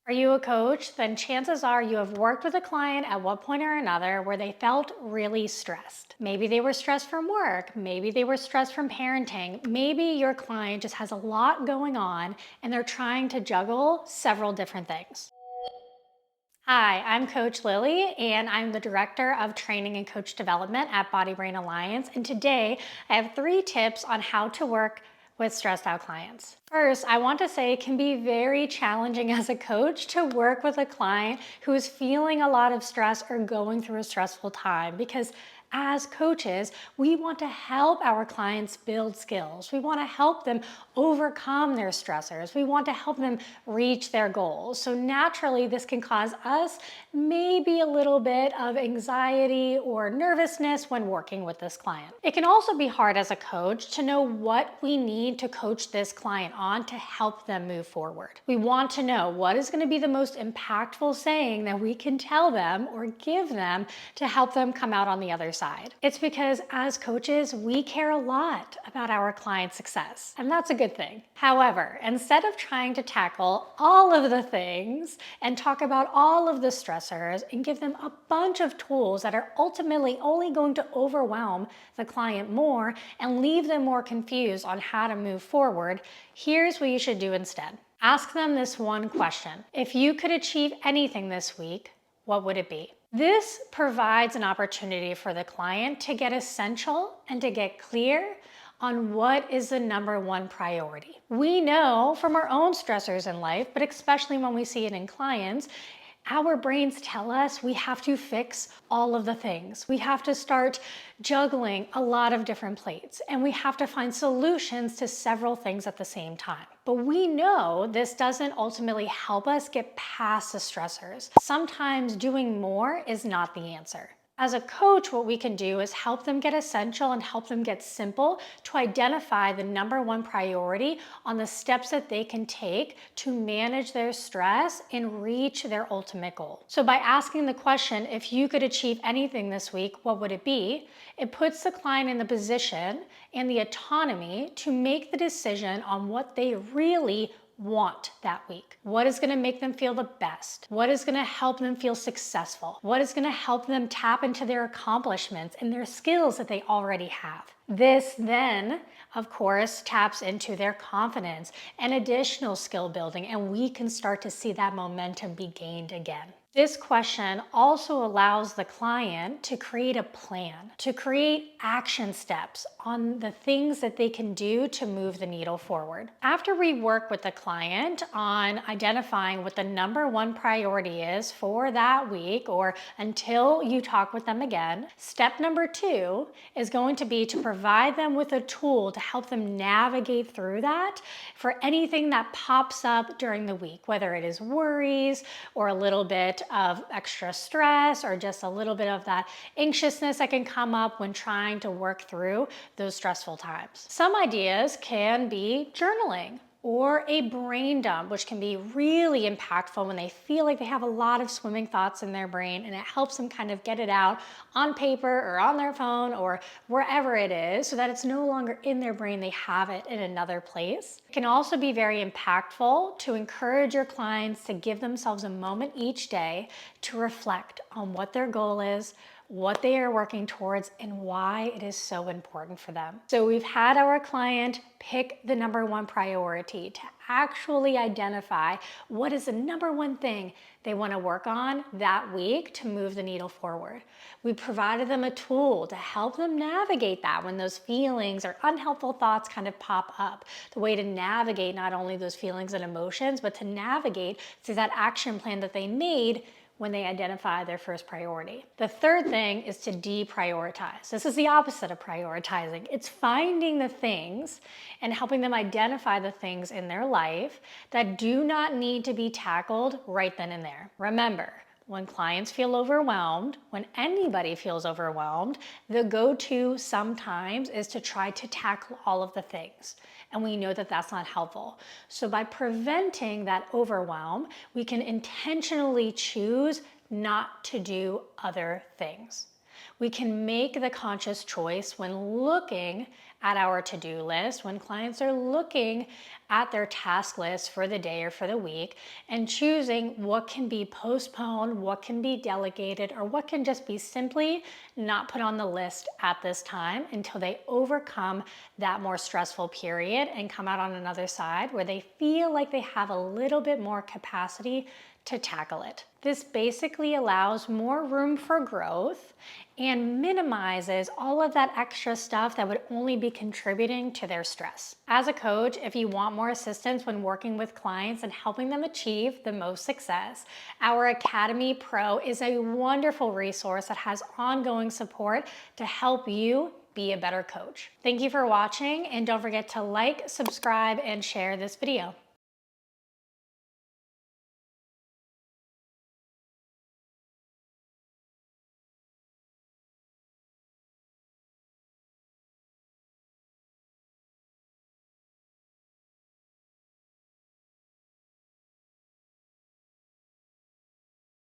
Are you a coach? Then chances are you have worked with a client at one point or another where they felt really stressed. Maybe they were stressed from work. Maybe they were stressed from parenting. Maybe your client just has a lot going on and they're trying to juggle several different things. Hi, I'm Coach Lily, and I'm the Director of Training and Coach Development at Body Brain Alliance. And today I have 3 tips on how to work with stressed out clients. First, I want to say it can be very challenging as a coach to work with a client who is feeling a lot of stress or going through a stressful time because as coaches, we want to help our clients build skills. We want to help them overcome their stressors. We want to help them reach their goals. So naturally, this can cause us maybe a little bit of anxiety or nervousness when working with this client. It can also be hard as a coach to know what we need to coach this client on to help them move forward. We want to know what is going to be the most impactful saying that we can tell them or give them to help them come out on the other side. It's because as coaches, we care a lot about our client's success, and that's a good thing. However, instead of trying to tackle all of the things and talk about all of the stressors and give them a bunch of tools that are ultimately only going to overwhelm the client more and leave them more confused on how to move forward, here's what you should do instead. Ask them this one question. If you could achieve anything this week, what would it be? This provides an opportunity for the client to get essential and to get clear on what is the number one priority. We know from our own stressors in life, but especially when we see it in clients, our brains tell us we have to fix all of the things. We have to start juggling a lot of different plates, and we have to find solutions to several things at the same time. But we know this doesn't ultimately help us get past the stressors. Sometimes doing more is not the answer. As a coach, what we can do is help them get essential and help them get simple to identify the number one priority on the steps that they can take to manage their stress and reach their ultimate goal. So by asking the question, if you could achieve anything this week, what would it be? It puts the client in the position and the autonomy to make the decision on what they really want that week. What is going to make them feel the best? What is going to help them feel successful? What is going to help them tap into their accomplishments and their skills that they already have? This then, of course, taps into their confidence and additional skill building, and we can start to see that momentum be gained again. This question also allows the client to create a plan, to create action steps on the things that they can do to move the needle forward. After we work with the client on identifying what the number one priority is for that week or until you talk with them again, step number 2 is going to be to provide them with a tool to help them navigate through that for anything that pops up during the week, whether it is worries or a little bit of extra stress or just a little bit of that anxiousness that can come up when trying to work through those stressful times. Some ideas can be journaling or a brain dump, which can be really impactful when they feel like they have a lot of swimming thoughts in their brain, and it helps them kind of get it out on paper or on their phone or wherever it is so that it's no longer in their brain, they have it in another place. It can also be very impactful to encourage your clients to give themselves a moment each day to reflect on what their goal is, what they are working towards, and why it is so important for them. So we've had our client pick the number one priority to actually identify what is the number one thing they want to work on that week to move the needle forward. We provided them a tool to help them navigate that when those feelings or unhelpful thoughts kind of pop up. The way to navigate not only those feelings and emotions, but to navigate through that action plan that they made when they identify their first priority. The third thing is to deprioritize. This is the opposite of prioritizing. It's finding the things and helping them identify the things in their life that do not need to be tackled right then and there. Remember, when clients feel overwhelmed, when anybody feels overwhelmed, the go-to sometimes is to try to tackle all of the things. And we know that that's not helpful. So by preventing that overwhelm, we can intentionally choose not to do other things. We can make the conscious choice when looking at our to-do list, when clients are looking at their task list for the day or for the week and choosing what can be postponed, what can be delegated, or what can just be simply not put on the list at this time until they overcome that more stressful period and come out on another side where they feel like they have a little bit more capacity to tackle it. This basically allows more room for growth and minimizes all of that extra stuff that would only be contributing to their stress. As a coach, if you want more assistance when working with clients and helping them achieve the most success, our Academy Pro is a wonderful resource that has ongoing support to help you be a better coach. Thank you for watching, and don't forget to like, subscribe, and share this video.